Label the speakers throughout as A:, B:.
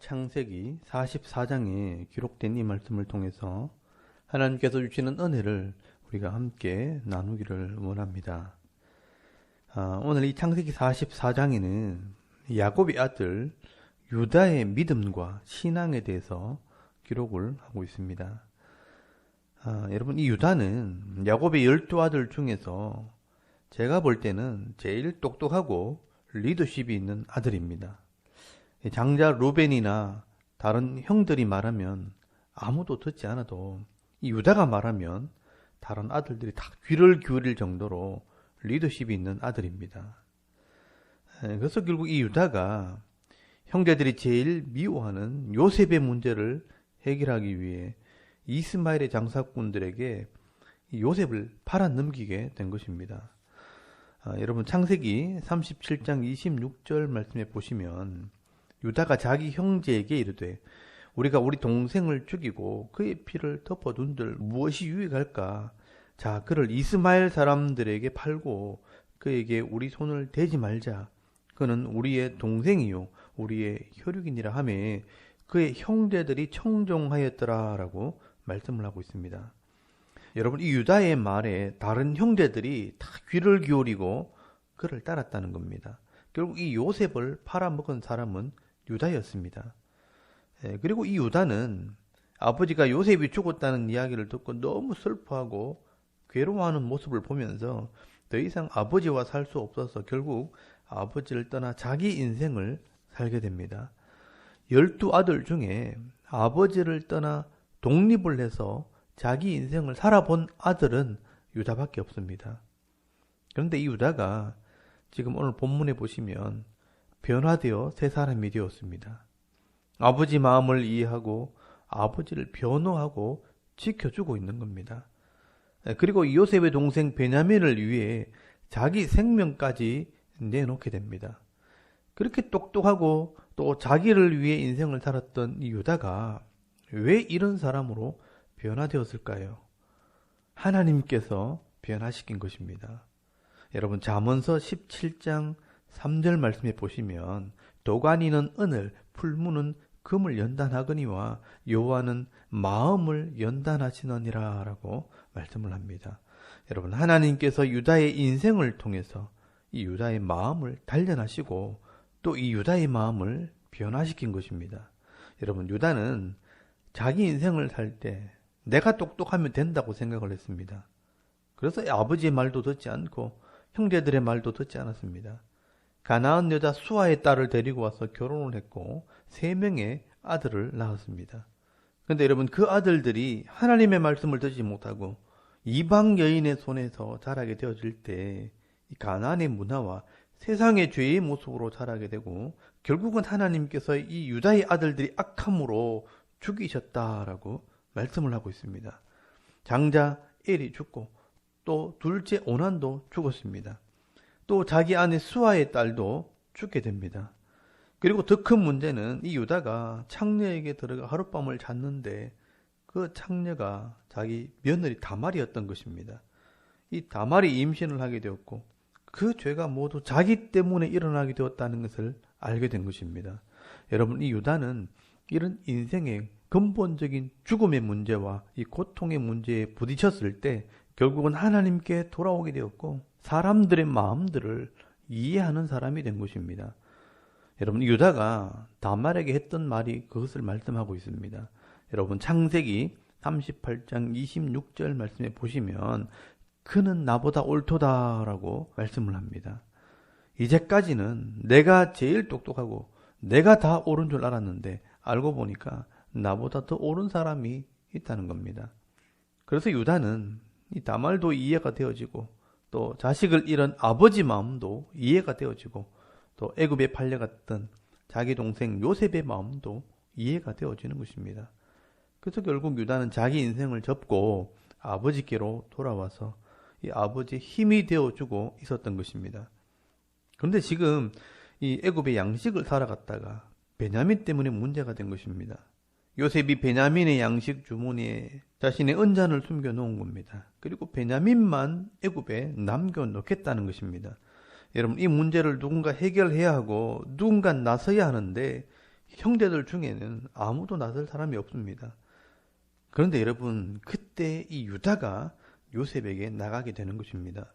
A: 창세기 44장에 기록된 이 말씀을 통해서 하나님께서 주시는 은혜를 우리가 함께 나누기를 원합니다. 오늘 이 창세기 44장에는 야곱의 아들 유다의 믿음과 신앙에 대해서 기록을 하고 있습니다. 여러분, 이 유다는 야곱의 12아들 중에서 제가 볼 때는 제일 똑똑하고 리더십이 있는 아들입니다. 장자 루벤이나 다른 형들이 말하면 아무도 듣지 않아도 이 유다가 말하면 다른 아들들이 다 귀를 기울일 정도로 리더십이 있는 아들입니다. 그래서 결국 이 유다가 형제들이 제일 미워하는 요셉의 문제를 해결하기 위해 이스마엘의 장사꾼들에게 요셉을 팔아 넘기게 된 것입니다. 여러분, 창세기 37장 26절 말씀에 보시면 유다가 자기 형제에게 이르되 우리가 우리 동생을 죽이고 그의 피를 덮어둔들 무엇이 유익할까? 자, 그를 이스마엘 사람들에게 팔고 그에게 우리 손을 대지 말자. 그는 우리의 동생이요 우리의 혈육이니라 하며 그의 형제들이 청종하였더라 라고 말씀을 하고 있습니다. 여러분, 이 유다의 말에 다른 형제들이 다 귀를 기울이고 그를 따랐다는 겁니다. 결국 이 요셉을 팔아먹은 사람은 유다였습니다. 그리고 이 유다는 아버지가 요셉이 죽었다는 이야기를 듣고 너무 슬퍼하고 괴로워하는 모습을 보면서 더 이상 아버지와 살 수 없어서 결국 아버지를 떠나 자기 인생을 살게 됩니다. 12아들 중에 아버지를 떠나 독립을 해서 자기 인생을 살아본 아들은 유다밖에 없습니다. 그런데 이 유다가 지금 오늘 본문에 보시면 변화되어 새 사람이 되었습니다. 아버지 마음을 이해하고 아버지를 변호하고 지켜주고 있는 겁니다. 그리고 요셉의 동생 베냐민을 위해 자기 생명까지 내놓게 됩니다. 그렇게 똑똑하고 또 자기를 위해 인생을 살았던 이 유다가 왜 이런 사람으로 변화되었을까요? 하나님께서 변화시킨 것입니다. 여러분, 잠언서 17장 3절 말씀에 보시면 도가니는 은을, 풀무는 금을 연단하거니와 여호와는 마음을 연단하시느니라 라고 말씀을 합니다. 여러분, 하나님께서 유다의 인생을 통해서 이 유다의 마음을 단련하시고 또 이 유다의 마음을 변화시킨 것입니다. 여러분, 유다는 자기 인생을 살 때 내가 똑똑하면 된다고 생각을 했습니다. 그래서 아버지의 말도 듣지 않고 형제들의 말도 듣지 않았습니다. 가나안 여자 수아의 딸을 데리고 와서 결혼을 했고 3명의 아들을 낳았습니다. 그런데 여러분, 그 아들들이 하나님의 말씀을 듣지 못하고 이방 여인의 손에서 자라게 되어질 때 이 가나안의 문화와 세상의 죄의 모습으로 자라게 되고 결국은 하나님께서 이 유다의 아들들이 악함으로 죽이셨다라고 말씀을 하고 있습니다. 장자 엘이 죽고 또 둘째 오난도 죽었습니다. 또 자기 아내 수아의 딸도 죽게 됩니다. 그리고 더 큰 문제는 이 유다가 창녀에게 들어가 하룻밤을 잤는데 그 창녀가 자기 며느리 다말이었던 것입니다. 이 다말이 임신을 하게 되었고 그 죄가 모두 자기 때문에 일어나게 되었다는 것을 알게 된 것입니다. 여러분, 이 유다는 이런 인생의 근본적인 죽음의 문제와 이 고통의 문제에 부딪혔을 때 결국은 하나님께 돌아오게 되었고 사람들의 마음들을 이해하는 사람이 된 것입니다. 여러분, 유다가 다말에게 했던 말이 그것을 말씀하고 있습니다. 여러분, 창세기 38장 26절 말씀에 보시면 그는 나보다 옳도다라고 말씀을 합니다. 이제까지는 내가 제일 똑똑하고 내가 다 옳은 줄 알았는데 알고 보니까 나보다 더 옳은 사람이 있다는 겁니다. 그래서 유다는 이 다말도 이해가 되어지고 또 자식을 잃은 아버지 마음도 이해가 되어지고 또 애굽에 팔려갔던 자기 동생 요셉의 마음도 이해가 되어지는 것입니다. 그래서 결국 유다는 자기 인생을 접고 아버지께로 돌아와서 이 아버지의 힘이 되어주고 있었던 것입니다. 그런데 지금 이 애굽의 양식을 살아갔다가 베냐민 때문에 문제가 된 것입니다. 요셉이 베냐민의 양식 주머니에 자신의 은잔을 숨겨놓은 겁니다. 그리고 베냐민만 애굽에 남겨놓겠다는 것입니다. 여러분, 이 문제를 누군가 해결해야 하고 누군가 나서야 하는데 형제들 중에는 아무도 나설 사람이 없습니다. 그런데 여러분, 그때 이 유다가 요셉에게 나가게 되는 것입니다.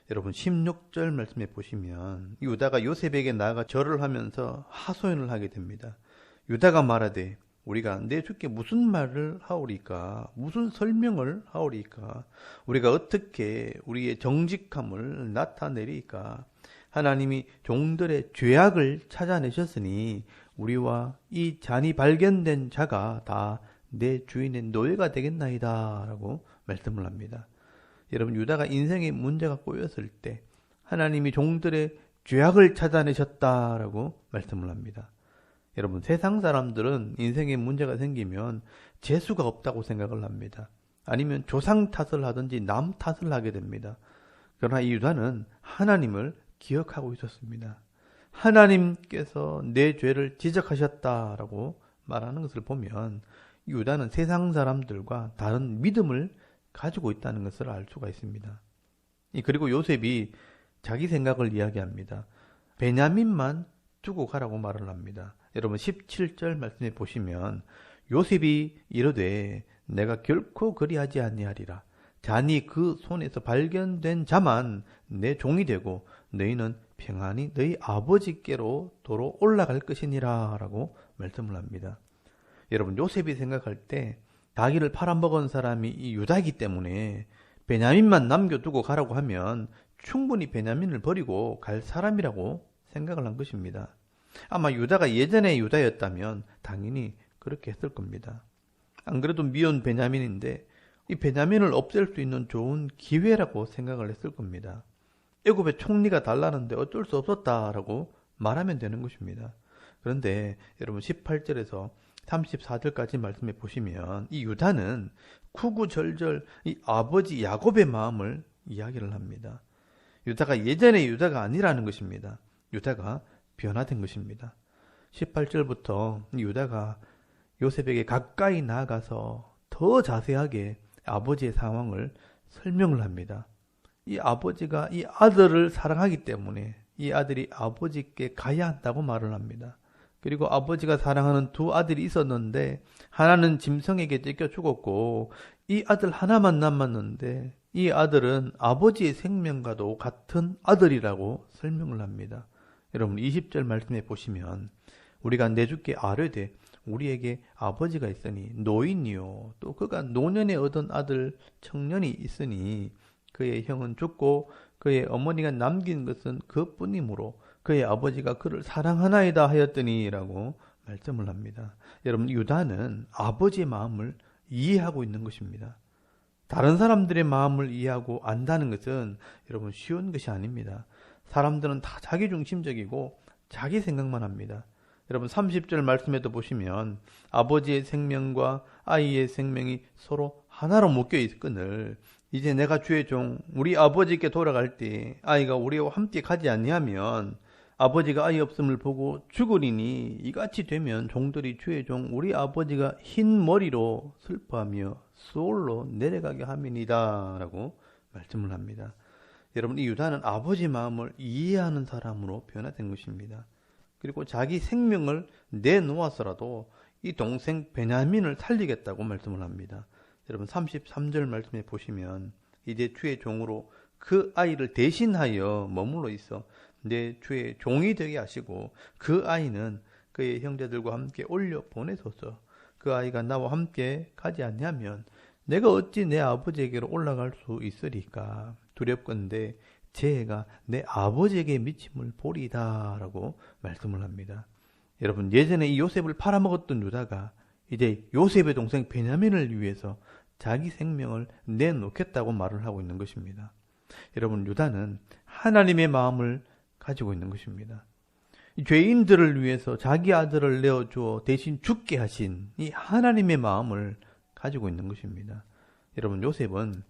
A: 여러분 16절 말씀에 보시면 유다가 요셉에게 나아가 절을 하면서 하소연을 하게 됩니다. 유다가 말하되 우리가 내 주께 무슨 말을 하오리까? 무슨 설명을 하오리까? 우리가 어떻게 우리의 정직함을 나타내리까? 하나님이 종들의 죄악을 찾아내셨으니 우리와 이 잔이 발견된 자가 다 내 주인의 노예가 되겠나이다 라고 말씀을 합니다. 여러분, 유다가 인생의 문제가 꼬였을 때 하나님이 종들의 죄악을 찾아내셨다라고 말씀을 합니다. 여러분, 세상 사람들은 인생에 문제가 생기면 재수가 없다고 생각을 합니다. 아니면 조상 탓을 하든지 남 탓을 하게 됩니다. 그러나 이 유다는 하나님을 기억하고 있었습니다. 하나님께서 내 죄를 지적하셨다라고 말하는 것을 보면 유다는 세상 사람들과 다른 믿음을 가지고 있다는 것을 알 수가 있습니다. 그리고 요셉이 자기 생각을 이야기합니다. 베냐민만 두고 가라고 말을 합니다. 여러분 17절 말씀에 보시면 요셉이 이르되 내가 결코 그리하지 아니하리라. 잔이 그 손에서 발견된 자만 내 종이 되고 너희는 평안히 너희 아버지께로 도로 올라갈 것이니라 라고 말씀을 합니다. 여러분, 요셉이 생각할 때 자기를 팔아먹은 사람이 이 유다이기 때문에 베냐민만 남겨두고 가라고 하면 충분히 베냐민을 버리고 갈 사람이라고 생각을 한 것입니다. 아마 유다가 예전에 유다였다면 당연히 그렇게 했을 겁니다. 안 그래도 미운 베냐민인데 이 베냐민을 없앨 수 있는 좋은 기회라고 생각을 했을 겁니다. 애굽의 총리가 달라는데 어쩔 수 없었다라고 말하면 되는 것입니다. 그런데 여러분 18절에서 34절까지 말씀해 보시면 이 유다는 구구절절 이 아버지 야곱의 마음을 이야기를 합니다. 유다가 예전의 유다가 아니라는 것입니다. 유다가 변화된 것입니다. 18절부터 유다가 요셉에게 가까이 나아가서 더 자세하게 아버지의 상황을 설명을 합니다. 이 아버지가 이 아들을 사랑하기 때문에 이 아들이 아버지께 가야 한다고 말을 합니다. 그리고 아버지가 사랑하는 두 아들이 있었는데 하나는 짐승에게 뜯겨 죽었고 이 아들 하나만 남았는데 이 아들은 아버지의 생명과도 같은 아들이라고 설명을 합니다. 여러분 20절 말씀에 보시면 우리가 내 주께 아뢰되 우리에게 아버지가 있으니 노인이요 또 그가 노년에 얻은 아들 청년이 있으니 그의 형은 죽고 그의 어머니가 남긴 것은 그뿐이므로 그의 아버지가 그를 사랑하나이다 하였더니 라고 말씀을 합니다. 여러분 유다는 아버지의 마음을 이해하고 있는 것입니다. 다른 사람들의 마음을 이해하고 안다는 것은 여러분 쉬운 것이 아닙니다. 사람들은 다 자기중심적이고 자기 생각만 합니다. 여러분 30절 말씀에도 보시면 아버지의 생명과 아이의 생명이 서로 하나로 묶여 있거늘 이제 내가 주의 종 우리 아버지께 돌아갈 때 아이가 우리와 함께 가지 아니하면 아버지가 아이 없음을 보고 죽으리니 이같이 되면 종들이 주의 종 우리 아버지가 흰 머리로 슬퍼하며 수올로 내려가게 함이니이다 라고 말씀을 합니다. 여러분 이 유다는 아버지 마음을 이해하는 사람으로 변화된 것입니다. 그리고 자기 생명을 내놓아서라도 이 동생 베냐민을 살리겠다고 말씀을 합니다. 여러분 33절 말씀에 보시면 이제 주의 종으로 그 아이를 대신하여 머물러 있어 내 주의 종이 되게 하시고 그 아이는 그의 형제들과 함께 올려 보내소서. 그 아이가 나와 함께 가지 않냐면 내가 어찌 내 아버지에게로 올라갈 수 있으리까. 두렵건대 제 애가 내 아버지에게 미침을 보리다 라고 말씀을 합니다. 여러분 예전에 이 요셉을 팔아먹었던 유다가 이제 요셉의 동생 베냐민을 위해서 자기 생명을 내놓겠다고 말을 하고 있는 것입니다. 여러분 유다는 하나님의 마음을 가지고 있는 것입니다. 이 죄인들을 위해서 자기 아들을 내어주어 대신 죽게 하신 이 하나님의 마음을 가지고 있는 것입니다. 여러분 요셉은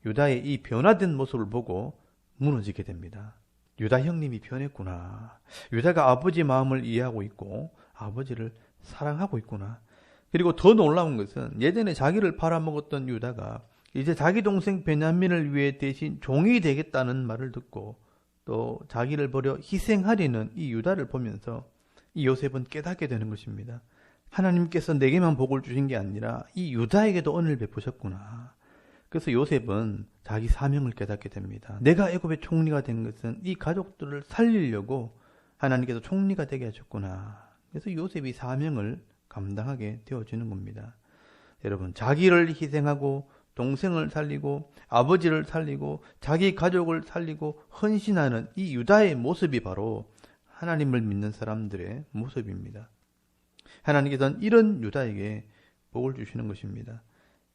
A: 유다의 이 변화된 모습을 보고 무너지게 됩니다. 유다 형님이 변했구나. 유다가 아버지 마음을 이해하고 있고 아버지를 사랑하고 있구나. 그리고 더 놀라운 것은 예전에 자기를 팔아먹었던 유다가 이제 자기 동생 베냐민을 위해 대신 종이 되겠다는 말을 듣고 또 자기를 버려 희생하려는 이 유다를 보면서 이 요셉은 깨닫게 되는 것입니다. 하나님께서 내게만 복을 주신 게 아니라 이 유다에게도 은혜를 베푸셨구나. 그래서 요셉은 자기 사명을 깨닫게 됩니다. 내가 애굽의 총리가 된 것은 이 가족들을 살리려고 하나님께서 총리가 되게 하셨구나. 그래서 요셉이 사명을 감당하게 되어지는 겁니다. 여러분, 자기를 희생하고 동생을 살리고 아버지를 살리고 자기 가족을 살리고 헌신하는 이 유다의 모습이 바로 하나님을 믿는 사람들의 모습입니다. 하나님께서는 이런 유다에게 복을 주시는 것입니다.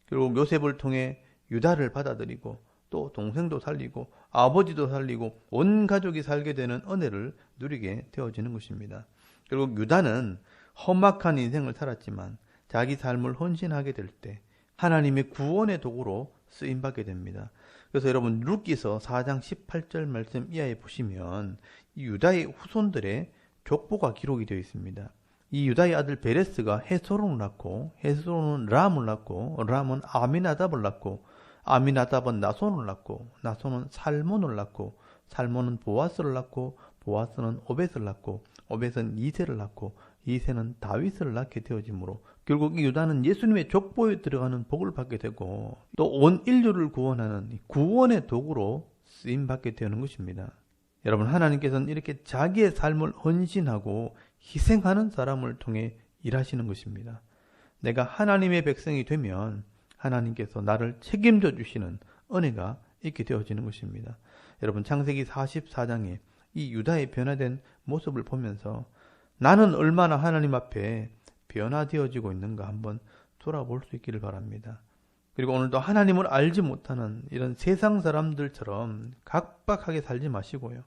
A: 그리고 요셉을 통해 유다를 받아들이고 또 동생도 살리고 아버지도 살리고 온 가족이 살게 되는 은혜를 누리게 되어지는 것입니다. 그리고 유다는 험악한 인생을 살았지만 자기 삶을 헌신하게 될 때 하나님의 구원의 도구로 쓰임받게 됩니다. 그래서 여러분 룻기서 4장 18절 말씀 이하에 보시면 이 유다의 후손들의 족보가 기록이 되어 있습니다. 이 유다의 아들 베레스가 헤스론을 낳고 헤스론은 람을 낳고 람은 아미나답을 낳고 아미나답은 나손을 낳고 나손은 살몬을 낳고 살몬은 보아스를 낳고 보아스는 오벳을 낳고 오벳은 이새를 낳고 이새는 다윗을 낳게 되어지므로 결국 이 유다는 예수님의 족보에 들어가는 복을 받게 되고 또 온 인류를 구원하는 구원의 도구로 쓰임받게 되는 것입니다. 여러분, 하나님께서는 이렇게 자기의 삶을 헌신하고 희생하는 사람을 통해 일하시는 것입니다. 내가 하나님의 백성이 되면 하나님께서 나를 책임져 주시는 은혜가 있게 되어지는 것입니다. 여러분, 창세기 44장에 이 유다의 변화된 모습을 보면서 나는 얼마나 하나님 앞에 변화되어지고 있는가 한번 돌아볼 수 있기를 바랍니다. 그리고 오늘도 하나님을 알지 못하는 이런 세상 사람들처럼 각박하게 살지 마시고요.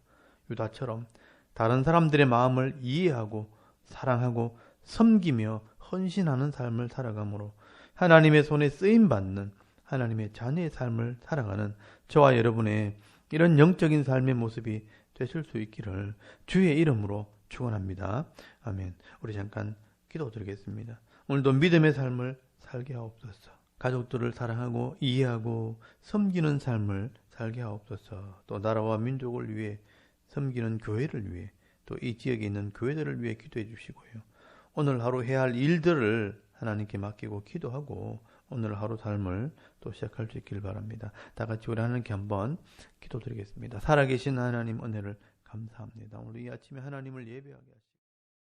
A: 유다처럼 다른 사람들의 마음을 이해하고 사랑하고 섬기며 헌신하는 삶을 살아가므로 하나님의 손에 쓰임받는 하나님의 자녀의 삶을 살아가는 저와 여러분의 이런 영적인 삶의 모습이 되실 수 있기를 주의 이름으로 축원합니다. 아멘. 우리 잠깐 기도드리겠습니다. 오늘도 믿음의 삶을 살게 하옵소서. 가족들을 사랑하고 이해하고 섬기는 삶을 살게 하옵소서. 또 나라와 민족을 위해 섬기는 교회를 위해 또 이 지역에 있는 교회들을 위해 기도해 주시고요. 오늘 하루 해야 할 일들을 하나님께 맡기고 기도하고 오늘 하루 삶을 또 시작할 수 있기를 바랍니다. 다 같이 우리 하나님께 한번 기도드리겠습니다. 살아계신 하나님 은혜를 감사합니다. 오늘 이 아침에 하나님을 예배하게 하시옵소서.